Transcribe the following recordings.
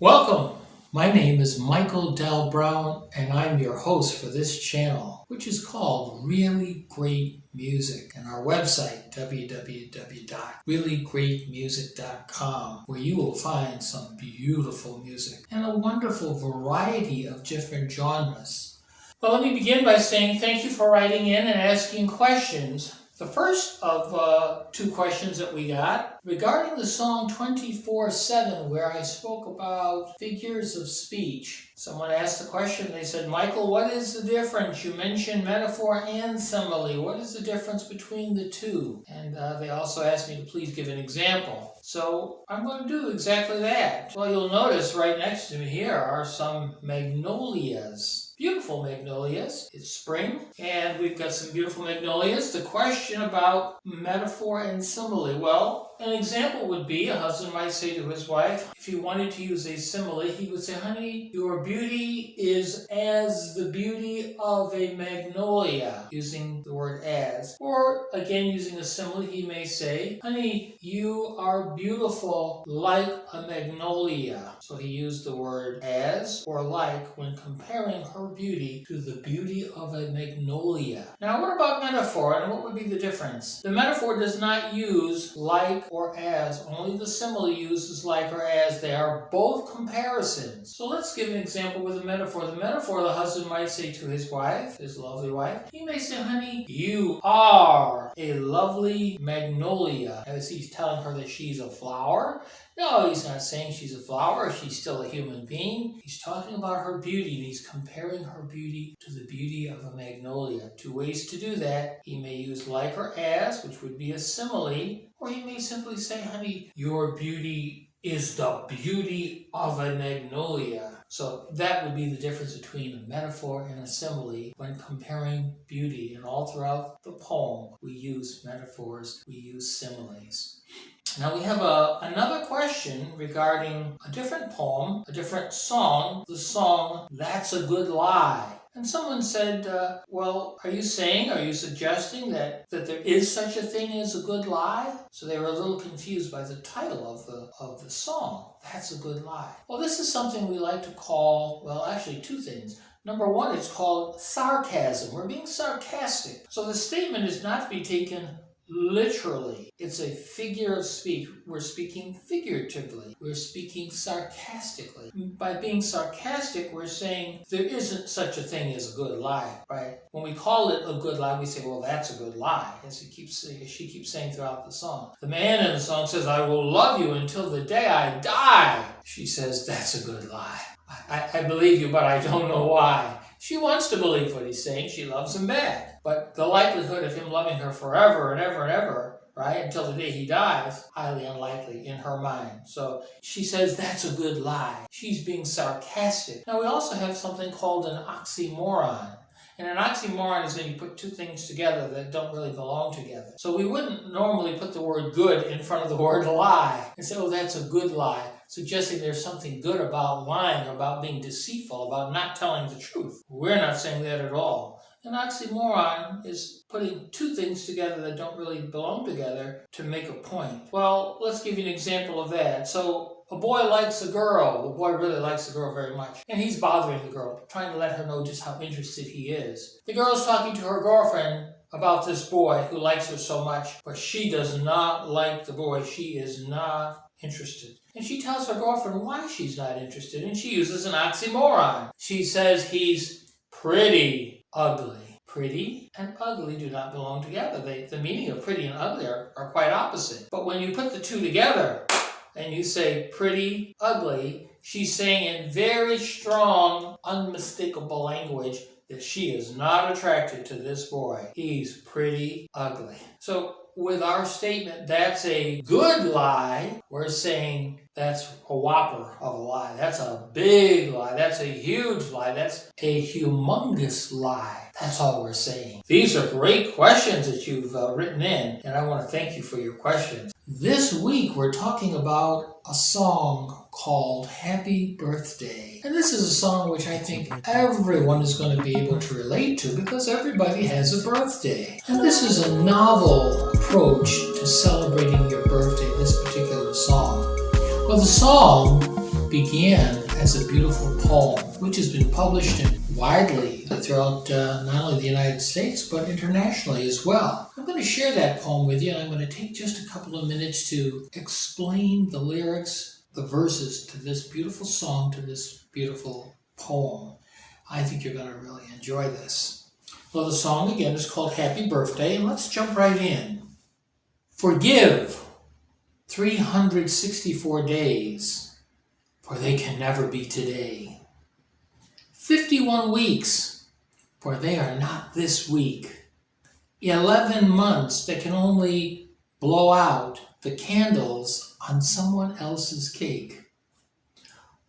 Welcome! My name is MrMichaelDBrown and I'm your host for this channel, which is called Really Great Music, and our website www.realllygreatmusic.com, where you will find some beautiful music and a wonderful variety of different genres. Well, let me begin by saying thank you for writing in and asking questions. The first of two questions that we got regarding the song 24/7, where I spoke about figures of speech. Someone asked the question, they said, Michael, what is the difference? You mentioned metaphor and simile. What is the difference between the two? And they also asked me to please give an example. So I'm going to do exactly that. Well, you'll notice right next to me here are some magnolias. Beautiful magnolias. It's spring, and we've got some beautiful magnolias. The question about metaphor and simile. Well, an example would be a husband might say to his wife, if he wanted to use a simile, he would say, honey, your beauty is as the beauty of a magnolia, using the word as. Or, again, using a simile, he may say, honey, you are beautiful like a magnolia. So he used the word as or like when comparing her beauty to the beauty of a magnolia. Now, what about metaphor, and what would be the difference? The metaphor does not use like or as. Only the simile uses like or as. They are both comparisons. So let's give an example with a metaphor. The metaphor, the husband might say to his wife, his lovely wife, he may say, honey, you are a lovely magnolia. As he's telling her that she's a flower. No, he's not saying she's a flower. She's still a human being. He's talking about her beauty, and he's comparing her beauty to the beauty of a magnolia. Two ways to do that. He may use like or as, which would be a simile, or he may simply say, honey, your beauty is the beauty of a magnolia. So that would be the difference between a metaphor and a simile when comparing beauty. And all throughout the poem, we use metaphors, we use similes. Now we have another question regarding a different poem, a different song, the song, That's a Good Lie. And someone said, well, are you suggesting that there is such a thing as a good lie? So they were a little confused by the title of the song, That's a Good Lie. Well, this is something we like to call, well, actually two things. Number one, it's called sarcasm. We're being sarcastic. So the statement is not to be taken literally. It's a figure of speech. We're speaking figuratively. We're speaking sarcastically. By being sarcastic, we're saying there isn't such a thing as a good lie, right? When we call it a good lie, we say, well, that's a good lie, as she keeps saying throughout the song. The man in the song says, I will love you until the day I die. She says, that's a good lie. I believe you, but I don't know why. She wants to believe what he's saying. She loves him back. But the likelihood of him loving her forever and ever and ever, right, until the day he dies, highly unlikely in her mind. So she says that's a good lie. She's being sarcastic. Now we also have something called an oxymoron. And an oxymoron is when you put two things together that don't really belong together. So we wouldn't normally put the word good in front of the word lie and say, oh, that's a good lie, suggesting there's something good about lying, about being deceitful, about not telling the truth. We're not saying that at all. An oxymoron is putting two things together that don't really belong together to make a point. Well, let's give you an example of that. So a boy likes a girl. The boy really likes the girl very much. And he's bothering the girl, trying to let her know just how interested he is. The girl's talking to her girlfriend about this boy who likes her so much, but she does not like the boy. She is not interested. And she tells her girlfriend why she's not interested, and she uses an oxymoron. She says he's pretty ugly. Pretty and ugly do not belong together. The meaning of pretty and ugly are quite opposite. But when you put the two together and you say pretty, ugly, she's saying in very strong, unmistakable language that she is not attracted to this boy. He's pretty ugly. So with our statement, that's a good lie, we're saying that's a whopper of a lie. That's a big lie. That's a huge lie. That's a humongous lie. That's all we're saying. These are great questions that you've written in, and I want to thank you for your questions. This week, we're talking about a song called Happy Birthday. And this is a song which I think everyone is going to be able to relate to because everybody has a birthday. And this is a novel approach to celebrating your birthday, this particular song. Well, the song began as a beautiful poem, which has been published widely throughout not only the United States, but internationally as well. I'm going to share that poem with you, and I'm going to take just a couple of minutes to explain the lyrics, the verses to this beautiful song, to this beautiful poem. I think you're going to really enjoy this. Well, the song again is called Happy Birthday, and let's jump right in. Forgive 364 days, for they can never be today. 51 weeks, for they are not this week. 11 months that can only blow out the candles on someone else's cake.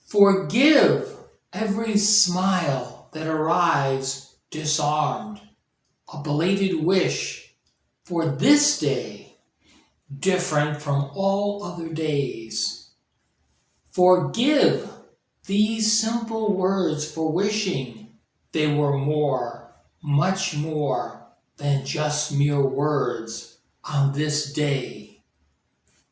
Forgive every smile that arrives disarmed, a belated wish for this day, different from all other days. Forgive these simple words for wishing they were more, much more than just mere words on this day,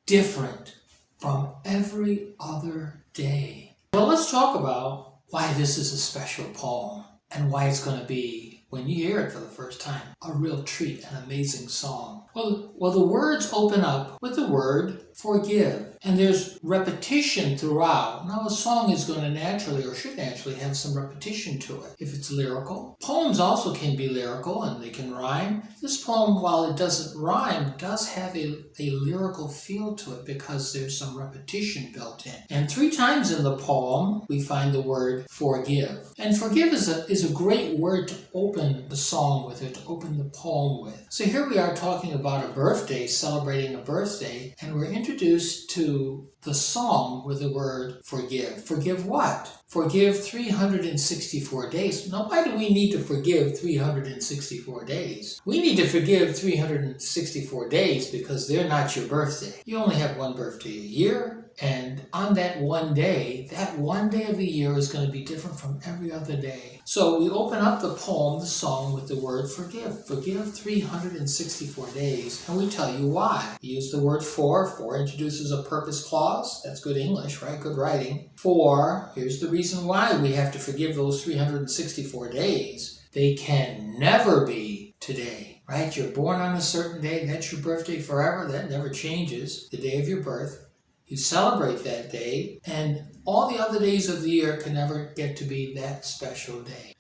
different from every other day. Well, let's talk about why this is a special poem and why it's going to be, when you hear it for the first time, a real treat, an amazing song. Well, the words open up with the word forgive, and there's repetition throughout. Now, a song is going to naturally, or should naturally, have some repetition to it if it's lyrical. Poems also can be lyrical, and they can rhyme. This poem, while it doesn't rhyme, does have a lyrical feel to it because there's some repetition built in. And 3 times in the poem, we find the word forgive. And forgive is a great word to open the song with, or to open the poem with. So here we are talking about a birthday, celebrating a birthday, and we're introduced to the song with the word forgive. Forgive what? Forgive 364 days. Now, why do we need to forgive 364 days? We need to forgive 364 days because they're not your birthday. You only have one birthday a year. And on that one day of the year is going to be different from every other day. So we open up the poem, the song, with the word forgive. Forgive 364 days. And we tell you why. We use the word for. For introduces a purpose clause. That's good English, right? Good writing. For, here's the reason why we have to forgive those 364 days. They can never be today, right? You're born on a certain day. That's your birthday forever. That never changes. The day of your birth. You celebrate that day, and all the other days of the year can never get to be that special day.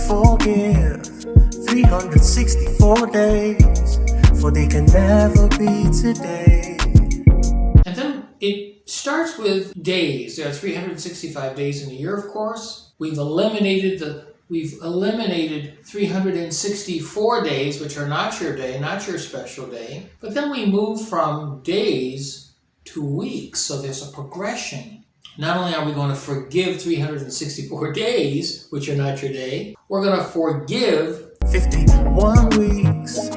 Forgive 364 days, for they can never be today. And then it starts with days. There are 365 days in a year, of course. We've eliminated 364 days, which are not your day, not your special day. But then we move from days to weeks, so there's a progression. Not only are we going to forgive 364 days, which are not your day, we're going to forgive 51 weeks,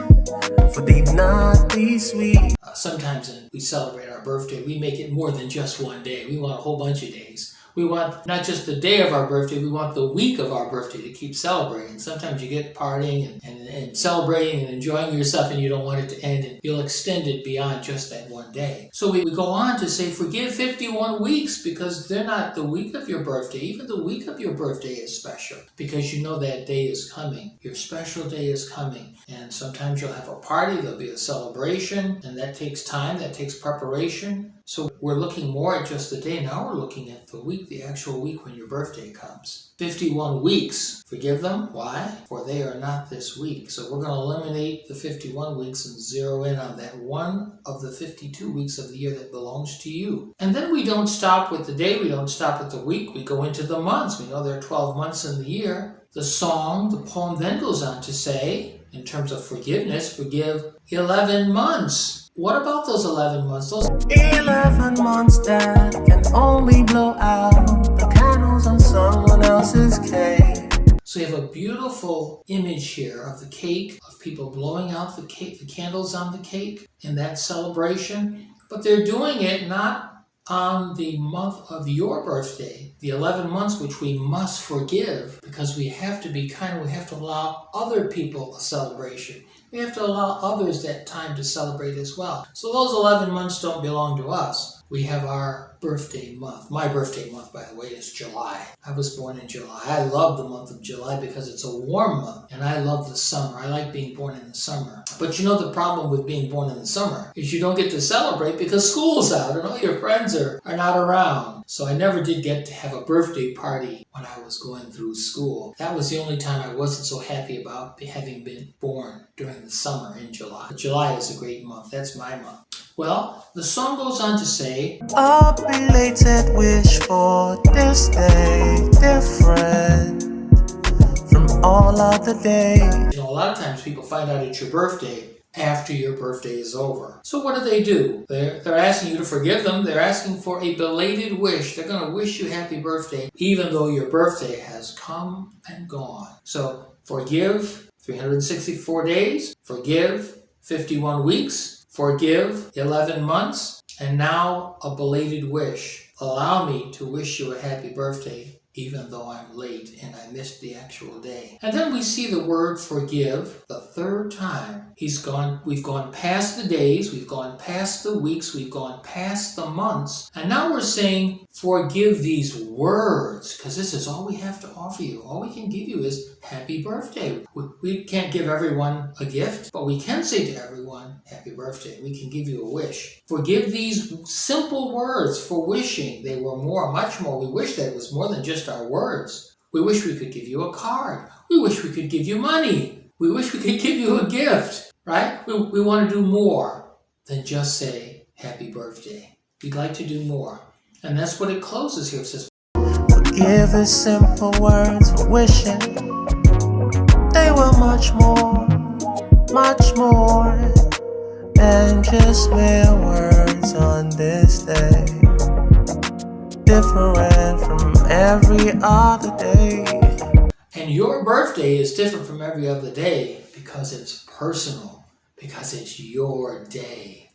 for they not be sweet. Sometimes when we celebrate our birthday, we make it more than just one day. We want a whole bunch of days. We want not just the day of our birthday, we want the week of our birthday to keep celebrating. Sometimes you get partying and celebrating and enjoying yourself, and you don't want it to end, and you'll extend it beyond just that one day. So we go on to say forgive 51 weeks because they're not the week of your birthday. Even the week of your birthday is special because you know that day is coming. Your special day is coming. And sometimes you'll have a party, there'll be a celebration, and that takes time, that takes preparation. So we're looking more at just the day. Now we're looking at the week, the actual week when your birthday comes. 51 weeks. Forgive them. Why? For they are not this week. So we're going to eliminate the 51 weeks and zero in on that one of the 52 weeks of the year that belongs to you. And then we don't stop with the day. We don't stop with the week. We go into the months. We know there are 12 months in the year. The song, the poem then goes on to say, in terms of forgiveness, forgive 11 months. What about those 11 months? Those 11 months that can only blow out the candles on someone else's cake. So you have a beautiful image here of the cake, of people blowing out the cake, the candles on the cake in that celebration. But they're doing it not on the month of your birthday, the 11 months which we must forgive because we have to be kind, we have to allow other people a celebration. We have to allow others that time to celebrate as well. So those 11 months don't belong to us. we have our birthday month. My birthday month, by the way, is July. I was born in July. I love the month of July because it's a warm month, and I love the summer. I like being born in the summer. But you know the problem with being born in the summer is you don't get to celebrate because school's out and all your friends are not around. So I never did get to have a birthday party when I was going through school. That was the only time I wasn't so happy about having been born during the summer in July. But July is a great month. That's my month. Well, the song goes on to say, a belated wish for this day, different from all other days. You know, a lot of times people find out it's your birthday after your birthday is over. So what do? They're asking you to forgive them. They're asking for a belated wish. They're going to wish you happy birthday, even though your birthday has come and gone. So forgive 364 days, forgive 51 weeks, forgive 11 months, and now a belated wish. Allow me to wish you a happy birthday, even though I'm late and I missed the actual day. And then we see the word forgive the third time. We've gone past the days, we've gone past the weeks, we've gone past the months, and now we're saying forgive these words, because this is all we have to offer you. All we can give you is happy birthday. We can't give everyone a gift, but we can say to everyone, happy birthday. We can give you a wish. Forgive these simple words for wishing. They were much more. We wish that it was more than just our words. We wish we could give you a card. We wish we could give you money. We wish we could give you a gift, right? We want to do more than just say happy birthday. We'd like to do more. And that's what it closes here. It says, Forgive is simple words for wishing. They were much more than just mere words on this day. Different from every other day. and your birthday is different from every other day because it's personal, because it's your day.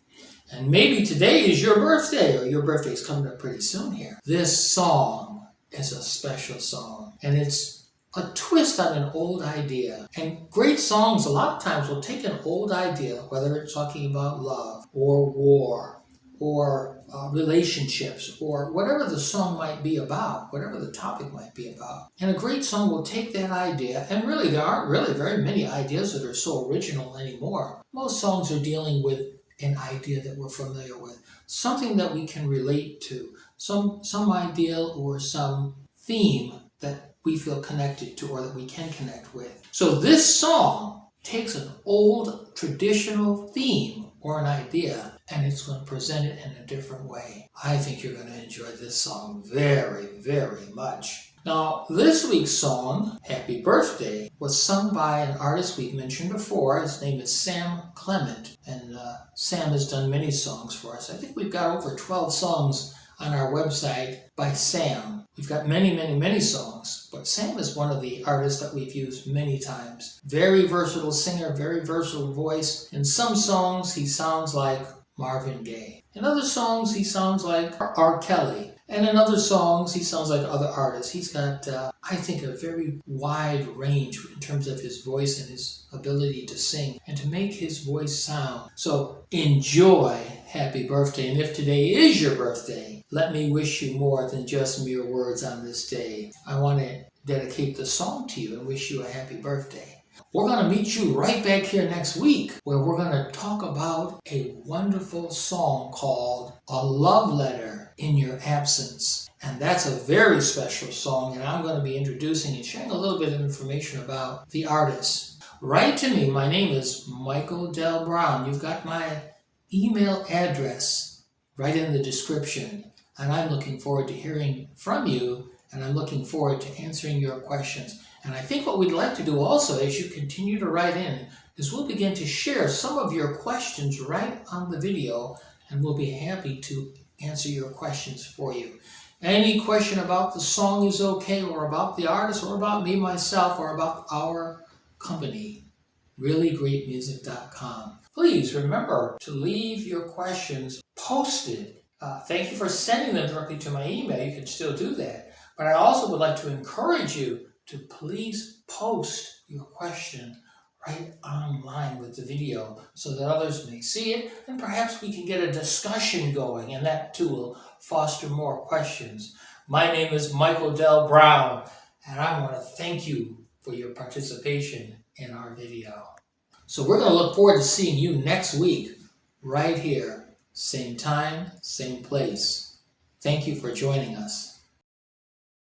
And maybe today is your birthday, or your birthday is coming up pretty soon here. This song is a special song, and it's a twist on an old idea. And great songs a lot of times will take an old idea, whether it's talking about love or war or relationships or whatever the song might be about, whatever the topic might be about. And a great song will take that idea, and really there aren't really very many ideas that are so original anymore. Most songs are dealing with an idea that we're familiar with, something that we can relate to, some ideal or some theme that we feel connected to or that we can connect with. So this song takes an old traditional theme or an idea, and it's going to present it in a different way. I think you're going to enjoy this song very, very much. Now, this week's song, Happy Birthday, was sung by an artist we've mentioned before. His name is Sam Clement, and Sam has done many songs for us. I think we've got over 12 songs on our website by Sam. We've got many, many, many songs, but Sam is one of the artists that we've used many times. Very versatile singer, very versatile voice. In some songs, he sounds like Marvin Gaye. In other songs, he sounds like R. Kelly. And in other songs, he sounds like other artists. He's got, I think, a very wide range in terms of his voice and his ability to sing and to make his voice sound. So enjoy Happy Birthday. And if today is your birthday, let me wish you more than just mere words on this day. I want to dedicate the song to you and wish you a happy birthday. We're going to meet you right back here next week, where we're going to talk about a wonderful song called A Love Letter in Your Absence. And that's a very special song, and I'm going to be introducing and sharing a little bit of information about the artist. Write to me. My name is MrMichaelDBrown. You've got my email address right in the description, and I'm looking forward to hearing from you, and I'm looking forward to answering your questions. And I think what we'd like to do also, as you continue to write in, is we'll begin to share some of your questions right on the video, and we'll be happy to answer your questions for you. Any question about the song is okay, or about the artist, or about me, myself, or about our company, reallyGreatMusic.com. Please remember to leave your questions posted. Thank you for sending them directly to my email. You can still do that. But I also would like to encourage you to please post your question right online with the video so that others may see it, and perhaps we can get a discussion going, and that too will foster more questions. My name is MrMichaelDBrown, and I want to thank you for your participation in our video. So we're going to look forward to seeing you next week, right here, same time, same place. Thank you for joining us.